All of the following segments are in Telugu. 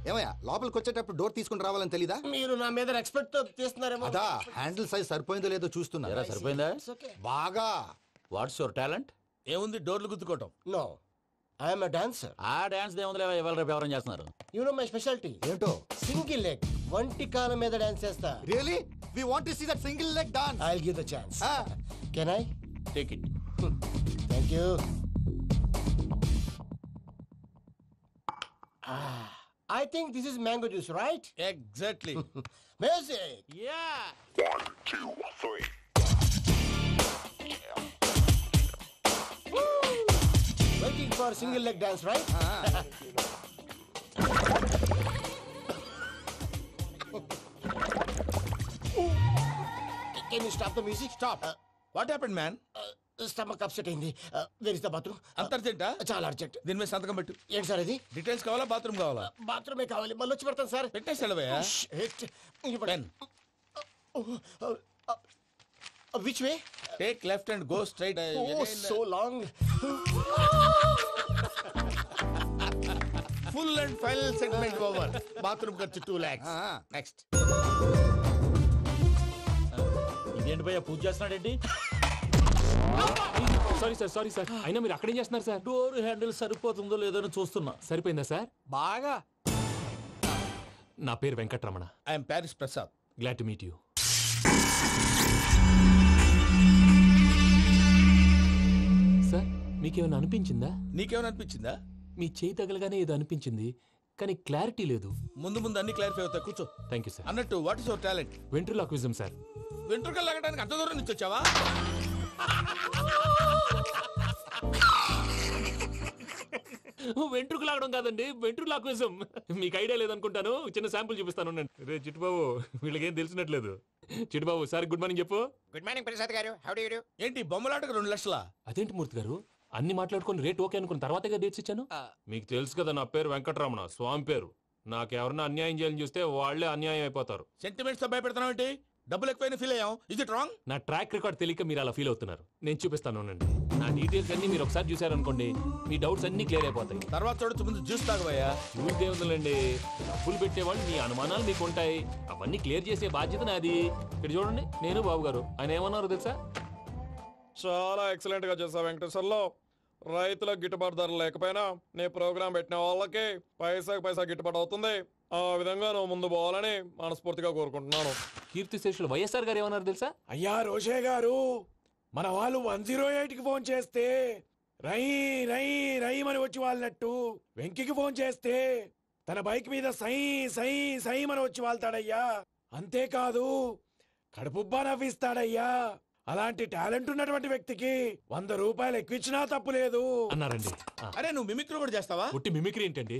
ఏమయ్యా లోపలికి వచ్చేటప్పుడు డోర్ తీసుకుని రావాలని తెలీదా? మీరు నా మీద ఎక్స్పెక్ట్ తో తీస్తున్నారేమో. అదా హ్యాండిల్ సైజ్ సరిపోయిందో లేదో చూస్తున్నా. సరిపోయిందా? బాగా. What's your talent? ఏముంది డోర్లు గుద్దుకోవటం. No, I'm a dancer. ఆ డాన్స్ దేవుందిలే, ఇవాళ రేపు ఎవరైనా చేస్తున్నారు. యు నో మై స్పెషాలిటీ ఏంటో? సింగిల్ లెగ్, వంటి కాలం మీద డాన్స్ చేస్తా. Really we want to see that single leg dance. I will give the chance. Can I? Take it. Thank you. I think this is mango juice, right? Exactly. Music. Yeah. 1, 2, 3. Waiting for single leg dance, right? Can you stop the music? Stop. What happened man? Stomach upset అయింది. Where is the bathroom? అంత అర్జెంటా? చాలా అర్జెంట్. దీని మీద సంతకం పెట్టు. ఏంటి సార్ ఇది? డీటెయిల్స్ కావాలా బాత్రూమ్ కావాలా? బాత్రూమే కావాలి. మళ్ళీ వచ్చి పెడతాను సార్. పెట్టేసి వెళ్ళవయ్యా. Pen. Which way? Take left and go straight. So long. Full and final segment over. Bathroom ఖర్చు 2 lakhs. నెక్స్ట్. ఇదేంటి భయ్యా పూజ చేస్తున్నాడేంటి? సారీ సార్ అయినా మీరు అక్కడేం చేస్తున్నారు సార్? డోర్ హ్యాండిల్ సరిపోతుందో లేదో అని చూస్తున్నా. సరిపోయిందా సార్? బాగా. నా పేరు Venkataramana. I'm Paris Prasad. Glad to meet you. Sir మీకేమైనా అనిపించిందా? నీకేమైనా అనిపించిందా? మీ చేయి తగలగానే ఏదో అనిపించింది, కానీ క్లారిటీ లేదు. ముందు ముందు అన్ని క్లారిఫై అవుతాయి. కూర్చో. Thank you sir. అన్నట్టు what is your talent? Ventriloquism sir. వెంట్రుకలు లాగడానికి అంత దూరం నుంచి వచ్చావా? వెంట్రుకు లాగడం కాదండి, వెంట్రులాక్విజం. మీకు ఐడియా లేదనుకుంటాను, చిన్న శాంపుల్ చూపిస్తాను. రే చిట్టుబాబు, వీళ్ళకేం తెలిసినట్లేదు. చిట్టుబాబు సార్ గుడ్ మార్నింగ్ చెప్పు. Good morning Prasad garu. How do you do? ఏంటి బొమ్మలాటకు 2 లక్షలా? అదేంటి మూర్తి గారు, అన్ని మాట్లాడుకొని రేట్ ఓకే అనుకున్న తర్వాతగా డేట్స్ ఇచ్చాను. మీకు తెలుసు కదా నా పేరు వెంకటరమణ, స్వామి పేరు. నాకెవరన్నా అన్యాయం చేయాలని చూస్తే వాళ్లే అన్యాయం అయిపోతారు. సెంటిమెంట్స్ తో భయపెడతావు ఏంటి? డబ్బులు ఎక్కువైనా ఫీల్ అయ్యాం. Is it wrong? నా ట్రాక్ రికార్డ్ తెలియక మీరు అలా ఫీల్ అవుతున్నారు. నేను చూపిస్తాను ఉండండి. నా డీటెయిల్స్ అన్ని మీరు ఒకసారి చూసారనుకోండి, మీ డౌట్స్ అన్ని క్లియర్ అయిపోతాయి. తర్వాత చూడొచ్చు, ముందు జ్యూస్ తాగబోయా. చూసి దేవుందండి, డబ్బులు పెట్టేవాళ్ళు మీ అనుమానాలు మీకు ఉంటాయి, అవన్నీ క్లియర్ చేసే బాధ్యత నాది. ఇక్కడ చూడండి, నేను బాబు గారు. ఆయన ఏమన్నారు తెలుసా? చాలా ఎక్సలెంట్ గా చేసావు వెంకటేశ్వర్లో. రైతులకు గిట్టుబాటు ధర లేకపోయినా నీ ప్రోగ్రాం పెట్టిన వాళ్ళకి పైసాకి పైసా గిట్టుబాటు అవుతుంది. ఆ విధంగా నువ్వు ముందు పోవాలని మనస్ఫూర్తిగా కోరుకుంటున్నాను. కీర్తి శేషులు వైఎస్ఆర్ గారు ఏమన్నారు తెలుసా? అయ్యా రోషే గారు, మన వాళ్ళు 108కి ఫోన్ చేస్తే రై రై రై అని వచ్చి వాళ్ళనట్టు, వెంకికి ఫోన్ చేస్తే తన బైక్ మీద సై సై సై అని వచ్చి వాళ్తాడయ్యా. అంతేకాదు కడుపుబ్బా నవ్విస్తాడయ్యా. అలాంటి టాలెంట్ ఉన్నటువంటి వ్యక్తికి 100 రూపాయలు ఎక్కువచ్చినా తప్పు లేదు అన్నారండి. అరే నువ్వు మిమిక్రీ కూడా చేస్తావా? ఒట్టి మిమిక్రీ ఏంటండి,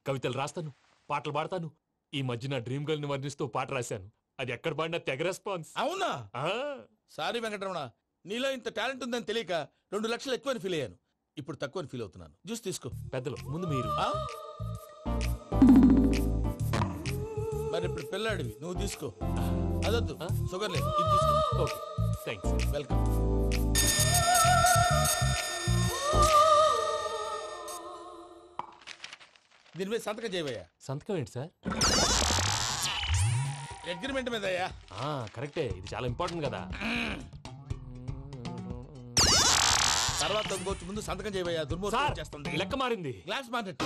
కవితలు రాస్తాను, పాటలు పాడతాను. ఈ మధ్య నా డ్రీమ్ గర్ల్ ని వర్ణిస్తూ పాట రాశాను. అది ఎక్కడ పాడినా తెగ రెస్పాన్స్. అవునా? సారీ వెంకటరమణ, నీలో ఇంత టాలెంట్ ఉందని తెలియక 2 లక్షలు ఎక్కువని ఫీల్ అయ్యాను. ఇప్పుడు తక్కువని ఫీల్ అవుతున్నాను. జ్యూస్ తీసుకో. పెద్దలు ముందు మీరు. మరి ఇప్పుడు పిల్లాడివి, నువ్వు తీసుకో. అదొద్దు, షుగర్ లేదు, ఇది తీసుకో. Okay thanks. వెల్కమ్. దీని మీద సంతకం చేయవయ్యా. సంతకం ఏంటి సార్? అగ్రిమెంట్ మీద అయ్యా. కరెక్టే, ఇది చాలా ఇంపార్టెంట్ కదా. తర్వాత ఇంకొచ్చి ముందు సంతకం చేయవయ్యా. దుర్మోహం చేస్తుంది. లెక్క మారింది. Glass market.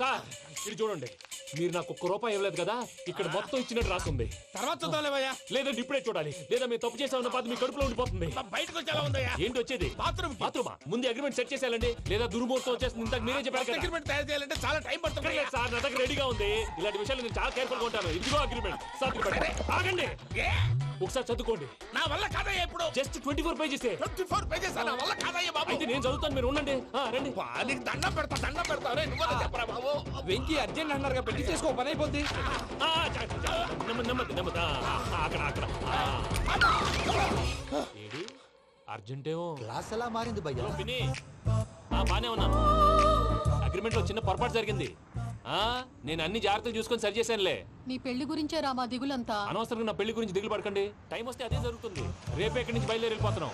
సార్ ఇది చూడండి, మీరు నాకు 1 రూపాయి ఇవ్వలేదు కదా, ఇక్కడ మొత్తం ఇచ్చినట్టు రాస్తుంది. తర్వాత చూద్దాంలేవయ్యా. లేదంటే ఇప్పుడే చూడాలి, లేదా మీరు తప్పు చేసామన్న బాధ మీ కడుపులో ఉండిపోతుంది. బయటకు వచ్చేలా ఉందయ్యా. ఏంటి వచ్చేది? బాత్రూమా? ముందు అగ్రిమెంట్ సెట్ చేసేయాలండి, లేదా దుర్మూర్తం వచ్చేస్తుంది. ఇంతకు మీరే చెప్పారు కదా. అగ్రిమెంట్ తయారు చేయాలంటే చాలా టైం పడుతుంది సార్. నా దగ్గర రెడీగా ఉంది. ఇలాంటి విషయాలు నేను చాలా కేర్ఫుల్ గా ఉంటాను. ఇదిగో అగ్రిమెంట్. ఆగండి, ఒకసారి చదువుకోండి. నా వల్ల కాదయ్యా. ఇప్పుడు జస్ట్ 24 పేజెస్. 24 పేజెస్ నా వల్ల కాదయ్యా బాబు. అయితే నేను చదువుతాను, మీరు ఉండండి. రండి. నీకు దండం పెడతా. నువ్వు చెప్పరా బాబు. వెంకీ అర్జెంట్ అన్నారుగా, పెట్టి చేసుకో, పని అయిపోద్ది. నెమ్మది. అక్కడ ఏడి అర్జెంటేమో. క్లాస్ ఎలా మారింది భయ్యా? బానే ఉన్నాను. అగ్రిమెంట్ లో చిన్న పొరపాటు జరిగింది. నేను అన్ని జాగ్రత్తలు చూసుకొని సరి చేశానులే. నీ పెళ్లి గురించే రామా దిగులంతా. అనవసరంగా నా పెళ్లి గురించి దిగులు పడకండి. టైం వస్తే అదే జరుగుతుంది. రేపే ఇక్కడి నుంచి బయలుదేరి వెళ్ళిపోతున్నాం.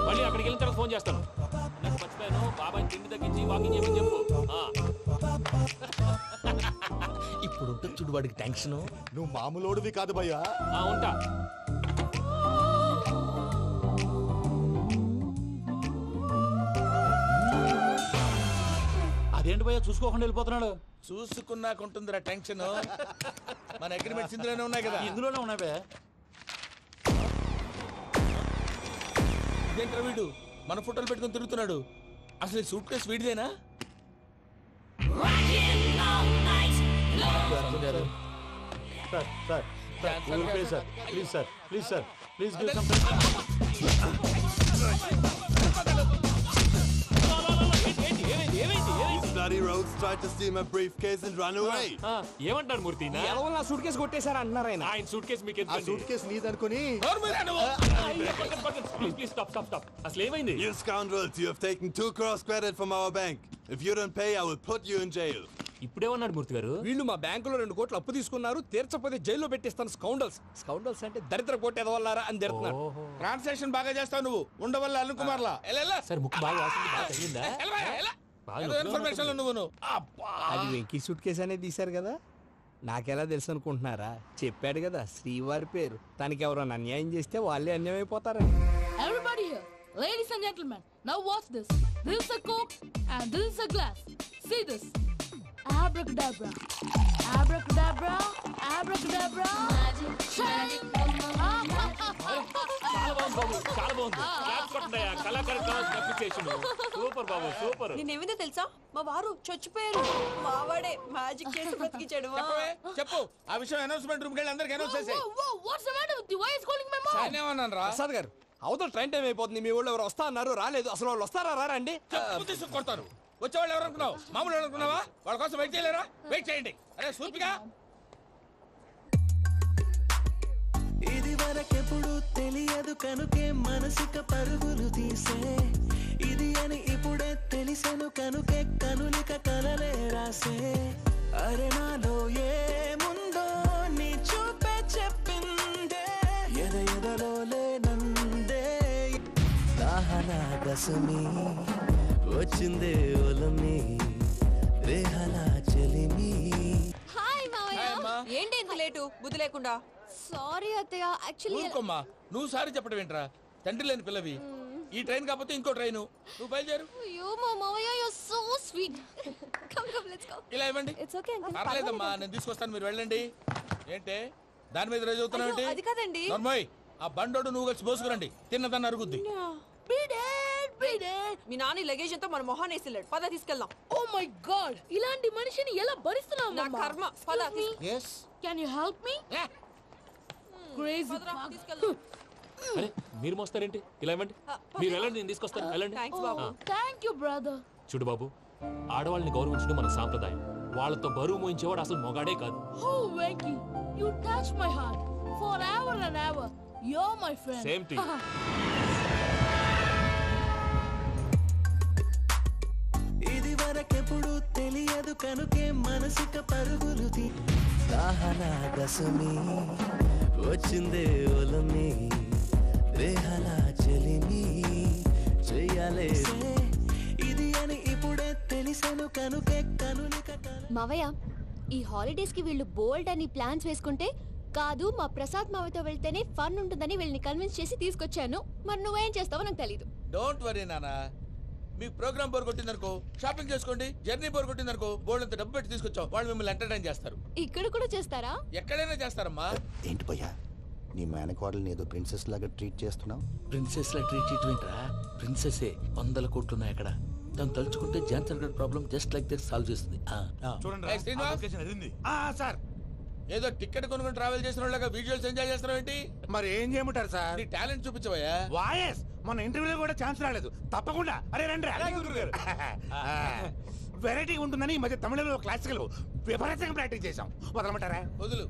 మళ్ళీ అక్కడికి వెళ్ళిన తర్వాత ఫోన్ చేస్తాను. మర్చిపోయాను బాబాయ్ తిండి తగ్గించి వాకింగ్ చేయమని చెప్పు ఇప్పుడు ఉంటుంది చూడు వాడికి టెన్షన్. నువ్వు మామూలోడివి కాదు భయ్యా. ఉంటా. అదేంటి భయ్యా చూసుకోకుండా వెళ్ళిపోతున్నాడు? చూసుకున్నాకుంటుందిరా టెన్షన్. మన అగ్రిమెంట్స్ ఇందులోనే ఉన్నాయి కదా. ఇందులోనే ఉన్నాయి భయ్యా. ఇదేంట్రా వీడు మన ఫోటోలు పెట్టుకొని తిరుగుతున్నాడు? అసలు సూట్ కేసు వీడిదేనా? Bloody rogues tried to steal my briefcase and run away. ఏమంటారు మూర్తి? నా సూట్ కేసు కొట్టేశారా అన్నారు ఆయన. ఆయన సూట్ కేసు మీకు ఆ సూట్ కేసు నీదనుకుని ప్లీజ్ స్టాప్ స్టాప్ స్టాప్. అసలు ఏమైంది? You scoundrels, you have taken 2 crores credit from our bank. If you don't pay, I will put you in jail. ఇప్పుడేమన్నాడు మూర్తి గారు? వీళ్ళు మా బ్యాంకులో 2 కోట్లు అప్పు తీసుకున్నారు, తీర్చపోతే జైల్లో పెట్టిస్తాను. స్కౌండల్స్ అంటే దరిద్ర కొట్టేది వాళ్ళారా అని తిడుతున్నారు. ట్రాన్సాక్షన్ బాగా చేస్తావు నువ్వు. ఉండవల్ల అరుణ్ కుమార్లా సార్ ముక్కు బాగా వాసింది, బాగా తగిలిందా? ఇన్ఫర్మేషన్ నువ్వు. అది వెంకీ సూట్ కేసు అనేది తీశారు కదా, నాకెలా తెలుసు అనుకుంటున్నారా? చెప్పాడు కదా శ్రీవారి పేరు. తనకి ఎవరైనా అన్యాయం చేస్తే వాళ్ళే అన్యాయం అయిపోతారని. Everybody here, ladies and gentlemen, now watch this. This is a Coke and this is a glass. See this. Abracadabra. Abracadabra. Abracadabra. Magic. చాలా బాగుంది బాబు, చాలా బాగుంది. క్లాప్స్ కొట్టండి. కళాకారు కావాల్సిన అప్రిసియేషన్. సూపర్ బాబు, సూపర్. నేనేమిందో తెలుసా? మా వారు చచ్చిపోయారు. మావాడే మ్యాజిక్ చేసి బ్రతికించాడు. చెప్పు ఆ విషయం. అనౌన్స్మెంట్ రూమ్ కెళ్ళి అందరికి అనౌన్స్ చేసేయ్. What's the matter with you? Why is calling my mom? నేనేమన్నాను రా? ప్రసాద్ గారు, అవతల ట్రైన్ టైం అయిపోతుంది. మీ ఊళ్ళో ఎవరు వస్తా అన్నారు, రాలేదు. అసలు వాళ్ళు వస్తారా రారా అండి? చెప్పు తీసుకు కొడతారు. వచ్చేవాళ్ళు ఎవరు అనుకున్నావు? మామూలు అనుకున్నావా? వాళ్ళ కోసం వెయిట్ చేయలేరా? వెయిట్ చేయండి. అరే సూపిగా. ఇది వరకెప్పుడు తెలియదు కనుకే మనసుక పరుగులు తీసే, ఇది అని ఇప్పుడే తెలిసెను కనుకే కనులిక కలలే రాసే. అరే నాలో ఏముందో నీ చూపే చెప్పిందే, ఎదలో లేనందే. దాహనా దశమి వచ్చిందే ఒలమి, రేహలా చెలిమి. హాయ్ మావయ్య. ఏంటి ఇంత లేటు? బుద్ధి లేకుండా. సారీ అత్తయ్య. యాక్చువల్లీ ఊరుకోమ్మా. నువ్వు సారీ చెప్పడం ఏంట్రా? తండ్రి లేని పిల్లవి. ఈ ట్రైన్ కాకపోతే ఇంకో ట్రైన్. నువ్వు బయలుదేరు. అయ్యో మా మావయ్య, you are so sweet. Come let's go. ఇలా ఇవ్వండి. It's okay uncle. పర్లేదమ్మా, నేను తీసుకొస్తాను, మీరు వెళ్ళండి. ఏంటే దాని మీద రోజు అవుతున్నావు ఏంటి? అది కాదండి. నర్మోయ్, ఆ బండోడు నువ్వు కలిసి పోసుకురండి. తిన్నదాన్ని అరుగుద్ది. మీ నాని లగేజ్ అంతా మన మొహాన్ని వేసిల్లాడు. పద తీసుకెళ్దాం. Oh my God! ఇలాంటి మనిషిని ఎలా భరిస్తున్నావు? నా కర్మ. పద yes Can you help me? Crazy. తీసుకెళ్దాం. అరే మీరు మోస్తారేంటి? ఇలా ఇవ్వండి. మీరు వెళ్ళండి, నేను తీసుకొస్తాను. వెళ్ళండి. Thanks Babu. Thank you, brother. చూడు బాబు, ఆడవాళ్ళని గౌరవించడం మన సాంప్రదాయం. వాళ్ళతో బరువు మోయించేవాడు అసలు మొగాడే కాదు. Oh, Venky, you touch my heart. Forever and ever, you're my friend. Same to you. ఇది వరకెప్పుడు తెలియదు కనుకే మనసుక పరుగులు తీ. దాహనా దశమి వచ్చిందే ఒలమి, రేహలా చెలిమి చెయ్యాలే. ఇది అని ఇప్పుడే తెలిసెను కనుకే కనులిక. మావయ్య, ఈ హాలిడేస్ కి వీళ్ళు బోల్డ్ అని ప్లాన్స్ వేసుకుంటే కాదు మా ప్రసాద్ మావయ్యతో వెళ్తేనే ఫన్ ఉంటుందని వీళ్ళని కన్విన్స్ చేసి తీసుకొచ్చాను. మరి నువ్వేం చేస్తావో నాకు తెలీదు. డోంట్ వరీ నానా. మీకు ప్రోగ్రామ్ బోర్ కొట్టిందనుకో షాపింగ్ చేసుకోండి. జర్నీ బోర్ కొట్టిందనుకో బోర్డు అంత డబ్బు పెట్టి తీసుకొచ్చాం. వాళ్ళు మిమ్మల్ని ఎంటర్టైన్ చేస్తారు. ఇక్కడ కూడా చేస్తారా? ఎక్కడైనా చేస్తారమ్మా. ఏంటి భయ్యా, నీ మేనకోడల్ని ఏదో ప్రిన్సెస్ లాగా ట్రీట్ చేస్తున్నావు? ప్రిన్సెస్ లా ట్రీట్ చేయటమేంట్రా? ప్రిన్సెస్ 100 కోట్లు ఉన్నాయి అక్కడ. దాన్ని తలుచుకుంటే జాన్సన్ గడ్ problem just like this solve చేస్తుంది. సార్, ఏదో టికెట్ కొనుక్కొని ట్రావెల్ చేసిన వాళ్ళగా విజువల్స్ ఎంజాయ్ చేస్తున్నావు ఏంటి? మరి ఏం చేయమంటారు సార్? నీ టాలెంట్ చూపించవయ్యా. వాయస్ మన ఇంటర్వ్యూలో కూడా ఛాన్స్ రాలేదు. తప్పకుండా. అరే రండి. వెరైటీ ఉంటుందని ఈ మధ్య తమిళలో క్లాసికల్ విపరీతంగా ప్రాక్టీస్ చేశాం. వదలమంటారా? వదులు.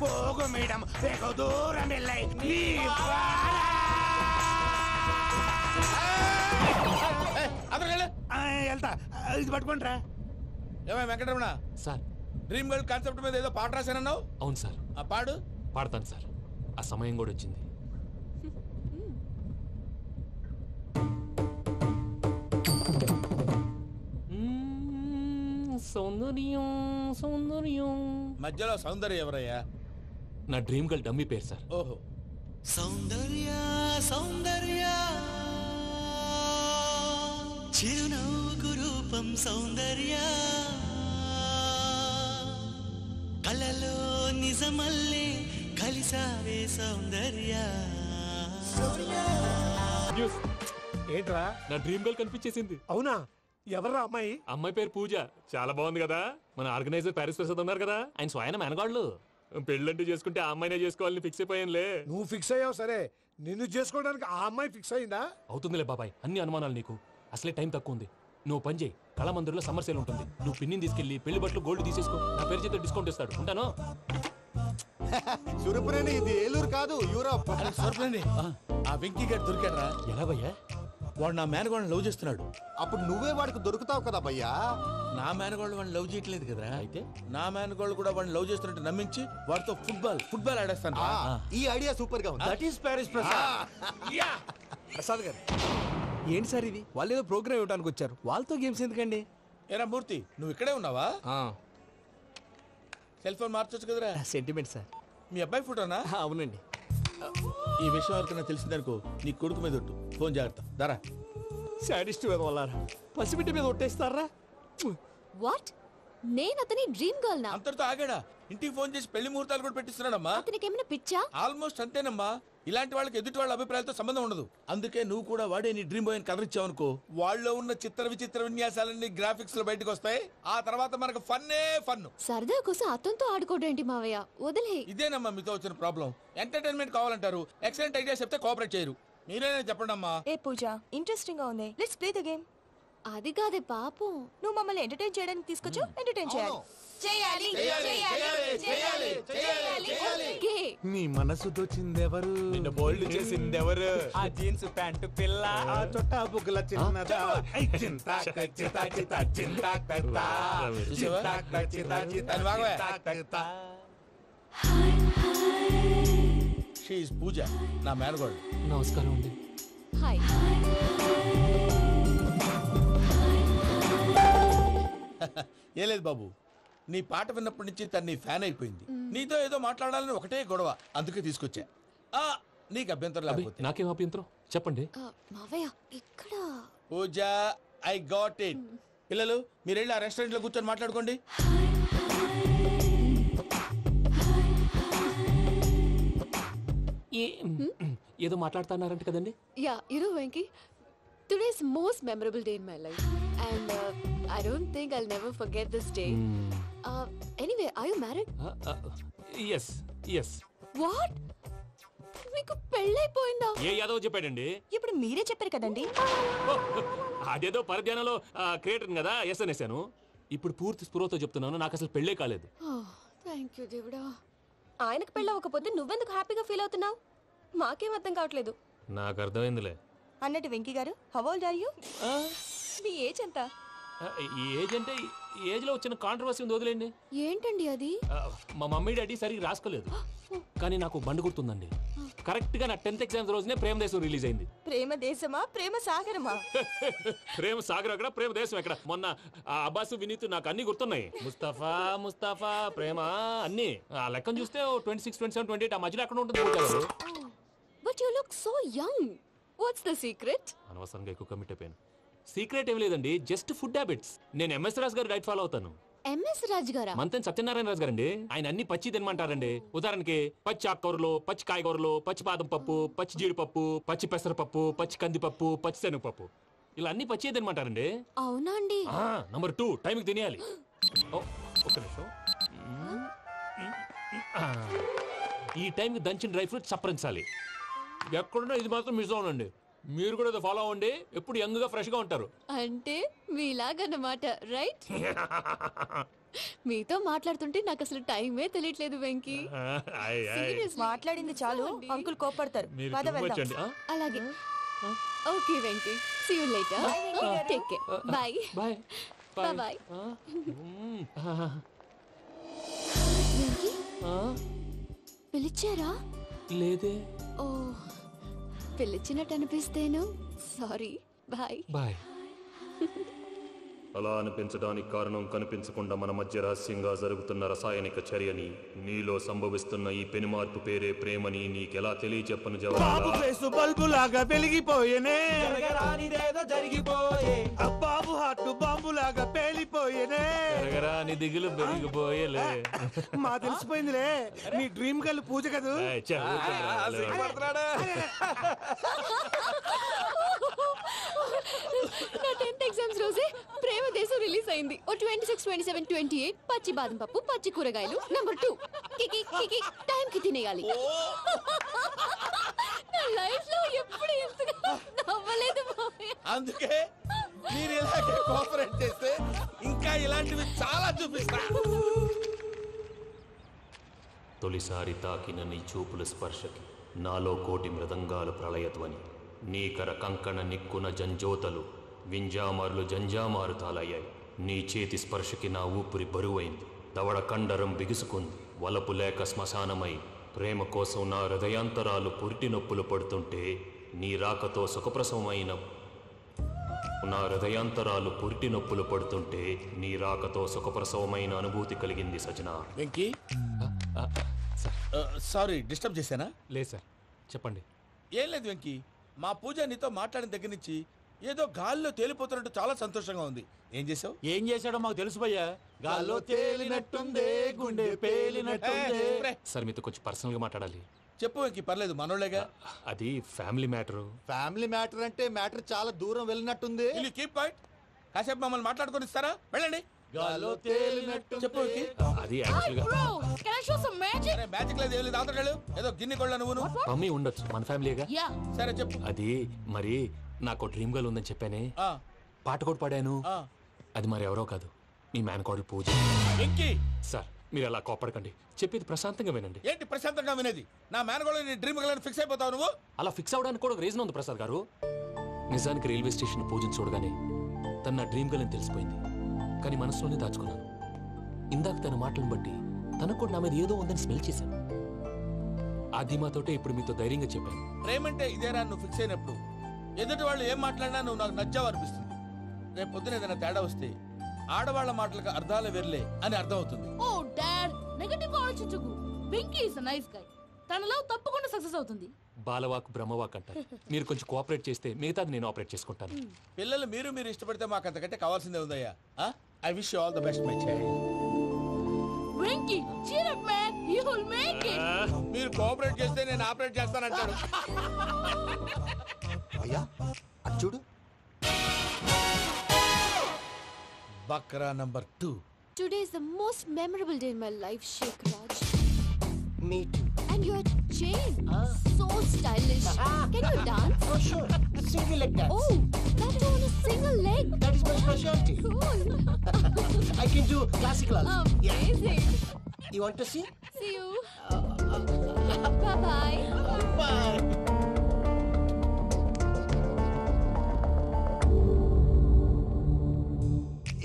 పోగు మేడం వెగు దూరం వెళ్ళాయి. వెళ్తా. ఇది పట్టుకుంటారా? ఏమై Venkataramana sir, dream girl concept మీద ఏదో పాట రాశానన్నావు. అవును సార్. ఆ పాడు. పాడతాను సార్. ఆ సమయం కూడా వచ్చింది. సౌందర్యం సౌందర్యం. మధ్యలో సౌందర్య ఎవరయ్యా? నా డ్రీమ్ గర్ల్ డమ్మీ పేరు సార్. ఓహో. సౌందర్య సౌందర్య చిరునవ్వుకు రూపం సౌందర్య కలలో నిజమల్లే కలిసావే సౌందర్య. ఏంట్రా నా డ్రీమ్ గర్ల్ కనిపించేసింది. అవునా? ఎవరా అమ్మాయి? అమ్మాయి పేరు పూజ. చాలా బాగుంది కదా. మన ఆర్గనైజర్ ప్యారిస్ ప్రసాద్ ఉన్నారు కదా, ఆయన స్వయం మెనగాళ్ళు. పెళ్ళంటూ చేసుకుంటే ఆ అమ్మాయినే చేసుకోవాలని ఫిక్స్ అయిపోయానులే. నువ్వు ఫిక్స్ అయ్యావు సరే, నిన్ను చేసుకోవడానికి ఆ అమ్మాయి ఫిక్స్ అయిందా? అవుతుందిలే బాబాయ్, అన్ని అనుమానాలు నీకు. అసలే టైం తక్కువ ఉంది. నువ్వు పని చేయి, కళామందిర్లో సమ్మర్ సేల్ ఉంటుంది. నువ్వు పిన్నిని తీసుకెళ్లి పెళ్లి బట్టలు గోల్డ్ తీసేసుకో. నా పేరు చేత డిస్కౌంట్ ఇస్తాడు. ఉంటాను. సురపురేని ఇది ఏలూరు కాదు, యూరోప్. ఆ వెంకీ గారు దొరికాడరా? ఎలా భయ్యా? వాడు నా మేనగోళ్ళని లవ్ చేస్తున్నాడు. అప్పుడు నువ్వే వాడికి దొరుకుతావు కదా భయ్యా. నా మేనగోళ్ళు వాడిని లవ్ చేయట్లేదు కదరా. అయితే నా మేనగోళ్ళు కూడా వాడిని లవ్ చేస్తున్నట్టు నమ్మించి వాడితో ఫుట్బాల్ ఆడేస్తాను. ఈ ఐడియా సూపర్ గా ఉంది. That is Paris Prasad. Prasad గారు ఏంటి సార్ ఇది? వాళ్ళు ఏదో ప్రోగ్రామ్ ఇవ్వడానికి వచ్చారు, వాళ్ళతో గేమ్స్ ఎందుకండి? ఏరా మూర్తి, నువ్వు ఇక్కడే ఉన్నావా? సెల్ ఫోన్ మార్చొచ్చు కదరా. Sentiment sir. మీ అబ్బాయి ఫోటోనా? అవునండి. ఈ విషయం ఎవరికైనా తెలిసిందనుకో నీ కొడుకు మీద ఒట్టు. ఫోన్ జాగ్రత్త. దారా. సాడిస్ట్ మీద వాళ్ళారా, పసిబిడ్డ మీద ఒట్టేస్తారా? వాట్? నేను అతని డ్రీమ్ గర్ల్ నా? అంతటితో ఆగాడా? ఇంటికి ఫోన్ చేసి పెళ్లి ముహూర్తాలు కూడా పెట్టిస్తున్నాడమ్మా. అతనికి ఏమైనా పిచ్చా? ఆల్మోస్ట్ అంతేనమ్మా. ఇలాంటి వాళ్ళకి ఎదుటి వాళ్ళ అభిప్రాయాలతో సంబంధం ఉండదు. అందుకే నువ్వు కూడా వాడే నీ డ్రీమ్ బాయ్ కవర్ ఇచ్చావనుకో, వాళ్ళలో ఉన్న చిత్ర విచిత్ర విన్యాసాలన్నీ గ్రాఫిక్స్ లో బయటకు వస్తాయి. ఆ తర్వాత మనకు ఫన్నే ఫన్. సరదా కోసం అతనితో ఆడుకోవడేంటి మావయ్య? వదిలే. ఇదేనమ్మా మీతో వచ్చిన ప్రాబ్లం. ఎంటర్టైన్మెంట్ కావాలంటారు, ఎక్సలెంట్ ఐడియా చెప్తే కోఆపరేట్ చేయరు. మీరేనా చెప్పండి అమ్మా. ఏ పూజ, ఇంట్రెస్టింగ్ గా ఉంది. Let's play the game. అది కాదే పాపం, నువ్వు మమ్మల్ని ఎంటర్టైన్ చేయడానికి తీసుకొచ్చు. ఎంటర్టైన్ చేయాలి. నీ మనసు దోచిందెవరు? నిన్ను బోల్డ్ చేసిందెవరు? ఆ జీన్స్ ప్యాంటు పిల్ల, ఆ చొట్టా బుగ్గల చిన్నదా. ఐ చింతా కచ్చితా చితా చింతా కత్తా. చింతా కచ్చితా చితా చింతా కత్తా. షీ ఇస్ పూజ, నా మేనగోడు. నమస్కారం అండి. హాయ్. ఏ లేదు బాబు, నీ పాట విన్నప్పటి నుంచి తను నీ ఫ్యాన్ అయిపోయింది. నీతో ఏదో మాట్లాడాలని ఒకటే గొడవ, అందుకే తీసుకొచ్చా. నీకు అభ్యంతరం లేకపోతే. నాకేం అభ్యంతరం చెప్పండి. మావయ్య ఇక్కడ. పూజ, ఐ గాట్ ఇట్. పిల్లలు మీరు వెళ్ళి ఆ రెస్టారెంట్ లో కూర్చొని మాట్లాడుకోండి. ఏదో మాట్లాడుతున్నారంట కదండి. Yeah, you know Venky, today's most memorable day in my life, and I don't think I'll never forget this day. Anyway, are you married? yes yes. What? మీకు పెళ్ళైపోయిందా? ఏ యాదవ్ చెప్పాడండి? ఇప్పుడు మీరే చెప్పారు కదండి. అదేదో పరధ్యానంలో క్రియేటర్ కదా ఎస్ అనేసాను. ఇప్పుడు పూర్తి స్పృహతో చెప్తున్నాను, నాకు అసలు పెళ్ళే కాలేదు. థ్యాంక్ యూ దేవుడా. ఆయనకు పెళ్ళవకపోతే నువ్వెందుకు హ్యాపీగా ఫీల్ అవుతున్నావు? మాకేం అర్థం కావట్లేదు. నాకు అర్థమైందిలే. అన్నట్టు Venky garu, how old are you? మీ ఏజ్ ఎంత? ఈ ఏజ్ అంటే ఏజ్ లో వచ్చిన కాంట్రవర్సీ ఉంది, వదిలేండి. ఏంటండి అది? మా మమ్మీ డాడీ సరిగ్గా రాసుకోలేదు, కానీ నాకు బండి గుర్తుందండి. కరెక్ట్ గా నా 10th ఎగ్జామ్స్ రోజునే ప్రేమ దేశం రిలీజ్ అయింది. ప్రేమ దేశమా ప్రేమ సాగరమా? ప్రేమ సాగర్ ఎక్కడ, ప్రేమ దేశం ఎక్కడ? మొన్న అబ్బాసు వినీత్ నాకు అన్ని గుర్తున్నాయి. ముస్తఫా ముస్తఫా ప్రేమ అన్ని. ఆ లెక్కను చూస్తే 26, 27, 28 ఆ మధ్యలో ఎక్కడ ఉంటుంది. But you look so young. What's the secret? అనవసరంగా ఎక్కువ కమిట్ అయిపోయాను. సీక్రెట్ ఏం లేదండి, జస్ట్ ఫుడ్ హ్యాబిట్స్. నేను ఎంఎస్ రాజు గారు డైట్ ఫాలో అవుతాను. ఎంఎస్ రాజు గారా? మంతెన్ సత్యనారాయణ రాజు గారండి. ఆయన అన్ని పచ్చి తినమంటారండి. ఉదాహరణకి పచ్చి ఆకుకూరలు, పచ్చి కాయగూరలు, పచ్చి బాదం పప్పు, పచ్చి జీడిపప్పు, పచ్చి పెసరపప్పు, పచ్చి కందిపప్పు, పచ్చి శనగపప్పు, ఇలా అన్ని పచ్చి తినమంటారండి. అవునా అండి? నంబర్ 2, టైంకి తినేయాలి. ఒక్క నిమిషం. ఈ టైంకి దంచిన డ్రై ఫ్రూట్స్ సప్పరించాలి. ఎక్కడున్నా ఇది మాత్రం మిస్ అవునండి. మీరు కూడా ఫాలో అవ్వండి, ఎప్పుడు యంగ్ గా ఫ్రెష్ గా ఉంటారు. అంటే మీలాగన్నమాట, రైట్? మీతో మాట్లాడుతుంటే నాకు అసలు టైమే తెలియట్లేదు వెంకీ. మాట్లాడింది చాలు, అంకుల్ కోపడతారు. అలాగే. Okay Venky, see you later. Take care. Bye bye bye bye. Venky పిలిచారా? లేదే. ఓ, పిలిచినట్టు అనిపిస్తేను. సారీ. Bye bye. అలా అనిపించడానికి కారణం కనిపించకుండా మన మధ్య రహస్యంగా జరుగుతున్న రసాయనిక చర్యని, నీలో సంభవిస్తున్న ఈ పెనుమార్పు పేరే ప్రేమని నీకెలా తెలియచెప్పను జవాబు? బల్బు లాగా వెలిగిపోయేనే, జరిగిపోయే బాబు హార్ట్ బాంబు లాగా పేలిపోయేనే. నీ దిగులు పెరిగిపోయేలే. మా తెలిసిపోయిందిలే, నీ డ్రీమ్ గర్ల్ పూజ కదూ. నా 10th ఎగ్జామ్స్ రోజే ప్రేమ దేశం రిలీజ్ అయింది. ఓ 26, 27, 28 పచ్చి బాదం పప్పు, పచ్చి కూరగాయలు. నంబర్ 2 కికి కికి టైం కి తినేయాలి. నా లైఫ్ లో ఎప్పుడు ఇంతగా నవ్వలేదు మామయ్య. అందుకే మీరు ఇలాగే కోఆపరేట్ చేస్తే ఇంకా ఇలాంటివి చాలా చూపిస్తా. తొలిసారి తాకిన నీ చూపుల స్పర్శకి నాలో కోటి మృదంగాలు ప్రళయధ్వని, నీకర కంకణ నిక్కున జంజోతలు వింజామారులు జంజామారు తాలయ్యాయి. నీ చేతి స్పర్శకి నా ఊపిరి బరువైంది, దవడ కండరం బిగుసుకుంది. వలపు లేక శ్మశానమై ప్రేమ కోసం నా హృదయాంతరాలు పురిటి నొప్పులు పడుతుంటే, నీ రాకతో సుఖప్రసవమైన నా హృదయాంతరాలు పురిటి నొప్పులు పడుతుంటే నీ రాకతో సుఖప్రసవమైన అనుభూతి కలిగింది సజనా. వెంకీ, సారీ డిస్టర్బ్ చేశానా? లేదు సార్, చెప్పండి. ఏం లేదు వెంకీ, మా పూజ నీతో మాట్లాడిన దగ్గర నుంచి ఏదో గాల్లో తేలిపోతున్నట్టు చాలా సంతోషంగా ఉంది. ఏం చేసావు? ఏం చేశాడో మాకు తెలుసు భయ్యా. గాల్లో తేలినట్టుందే, గుండె పేలినట్టుందే. సార్ మీతో కొంచెం పర్సనల్గా మాట్లాడాలి. చెప్పు వెంకీ, పర్లేదు, మనోళ్ళేగా. అది ఫ్యామిలీ మ్యాటరు. ఫ్యామిలీ మ్యాటర్ అంటే మ్యాటర్ చాలా దూరం వెళ్ళినట్టుంది. Keep point. కాసేపు మమ్మల్ని మాట్లాడుకొని ఇస్తారా? వెళ్ళండి. గాల్లో తేలినట్టు చెప్పు వెంకీ. అది యాక్చువల్గా Bro, can I show some magic? Magic లేదు, ఏం లేదు, ఆతడాలు ఏదో గిన్నె కొళ్ళ నువ్వు. మమ్మీ ఉండొచ్చు, మన ఫ్యామిలీగా. Yeah. సరే చెప్పు. అది మరి నాకు డ్రీమ్ గర్ల్ ఉందని చెప్పానే, ఆ, పాట కూడా పాడాను. ఆ. అది మరి ఎవరో కాదు, మీ మేనకోడలు పూజ. వెంకీ, సార్ మీరు అలా కోపడకండి, చెప్పేది ప్రశాంతంగా వినండి. ఏంటి ప్రశాంతంగా వినేది? నా మేనగోళ్ళ నీ డ్రీమ్ గర్ల్ ఫిక్స్ అయిపోతావు నువ్వు. అలా ఫిక్స్ అవడానికి కూడా ఒక రీజన్ ఉంది ప్రసాద్ గారు. నిజానికి రైల్వే స్టేషన్ పూజను చూడగానే తన నా డ్రీమ్ గర్ల్ అని తెలిసిపోయింది, కానీ మనసులోనే దాచుకున్నాను. ఇందాక తన మాటలను బట్టి తనకు కూడా నా మీద ఏదో ఉందని స్మెల్ చేశాను. ఆ ధీమాతోటే ఇప్పుడు మీతో ధైర్యంగా చెప్పాను. ప్రేమంటే ఇదేరా నువ్వు ఫిక్స్ అయినప్పుడు ఎదుటి వాళ్ళు ఏం మాట్లాడినా నువ్వు నాకు నచ్చావు అనిపిస్తుంది. రేపు పొద్దున ఏదైనా తేడా వస్తే ఆడవాళ్ల మాటలకు అర్థాలు వెర్లే అని అర్థం అవుతుంది. Oh, Dad, నెగటివ్ ఆలోచించకు. Venky is a nice guy. తన లవ్ తప్పకుండా సక్సెస్ అవుతుంది. బాలవాక్ బ్రహ్మవాక్ అంటారు. మీరు కొంచెం కోఆపరేట్ చేస్తే మిగతాది నేను ఆపరేట్ చేసుకుంటాను. పిల్లలు మీరు ఇష్టపడితే మాకు అంతకంటే కావాల్సిందే ఉందయ్యా. I wish you all the best my child. Venky, cheer up man, you will make it. మీరు కోఆపరేట్ చేస్తే నేను ఆపరేట్ చేస్తానంటాడు. అయ్యా అటు చూడు. Bakra number 2. Today is the most memorable day in my life, Sheikh Raj. Me too. And your chain, so stylish. Can you dance? Oh, sure. Single leg dance. Oh, that is on a single leg. That is my specialty. Cool. I can do classical also. Amazing. You want to see? See you. Bye-bye. Bye.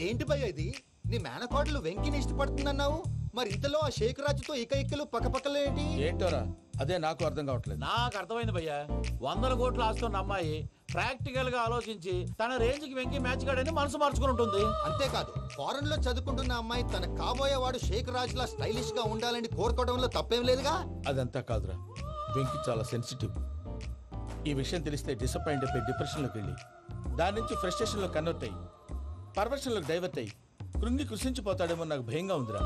ఏంటి భయ్య ఇది? నీ మేనకోడలు వెంకిని ఇష్టపడుతుందన్నావు, మరి ఇంతలో ఆ షేక్ రాజుతో ఇకలు పక్కపక్కలు ఏంటి? ఏంటోరా, అదే నాకు అర్థం కావట్లేదు. నాకు అర్థమైంది భయ్యా. 100 కోట్లు ఆస్తున్న అమ్మాయి ప్రాక్టికల్ గా ఆలోచించి తన రేంజ్ కి వెంకి మ్యాచ్ కాడని మనసు మార్చుకుని ఉంటుంది. అంతేకాదు, ఫారెన్ లో చదువుకుంటున్న అమ్మాయి తన కాబోయేవాడు షేక్ రాజ్ లా స్టైలిష్ గా ఉండాలని కోరుకోవడంలో తప్పేం లేదుగా. అదంతా కాదురా, వెంకి చాలా సెన్సిటివ్. ఈ విషయం తెలిస్తే డిసప్పాయింట్ అయిపోయి డిప్రెషన్లోకి వెళ్ళి దాని నుంచి ఫ్రస్ట్రేషన్లో కన్వర్ట్ అయ్యి పర్వర్షన్లోకి డైవర్ట్ అయ్యి కృంగి కృషించిపోతాడేమో నాకు భయంగా ఉందిరా.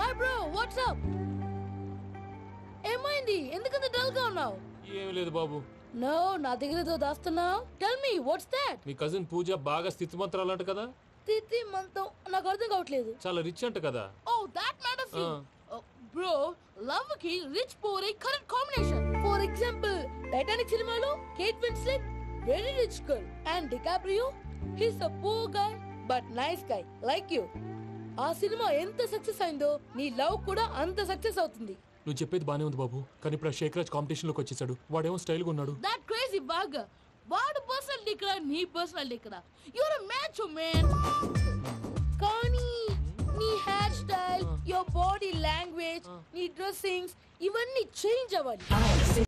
Hi bro, what's up? ఏమైంది? ఎందుకంత డల్ గా ఉన్నావు? ఏమీ లేదు బాబు. No, నా దగ్గర ఏదో దాస్తున్నావు. Tell me, what's that? మీ కజిన్ పూజ బాగా స్థితిమంతరాలు అంట కదా. తిత్తి మంతం నాకు అర్థం కావట్లేదు. చాలా రిచ్ అంట కదా. Oh, that matter of you. Bro, love కి rich poor correct combination. For example, Titanic సినిమాలో Kate Winslet very rich girl and DiCaprio he's a poor guy but nice guy like you. ఆ సినిమా ఎంత సక్సెస్ అయిందో నీ లవ్ కూడా అంత సక్సెస్ అవుతుంది. నువ్వు చెప్పేది బానే ఉంది బాబు, కానీ ఇప్పుడు షేక్ రాజ్ కాంపిటీషన్ లోకి వచ్చేసాడు. వాడేమో స్టైల్ గా ఉన్నాడు. దట్ క్రేజీ బాగా వాడు పర్సనాలిటీ ఇక్కడ, నీ పర్సనాలిటీ ఇక్కడ. You're a match man. కానీ నీ hair style, your body language, language నీ డ్రెస్సింగ్స్ ఇవన్నీ చేంజ్ అవ్వాలి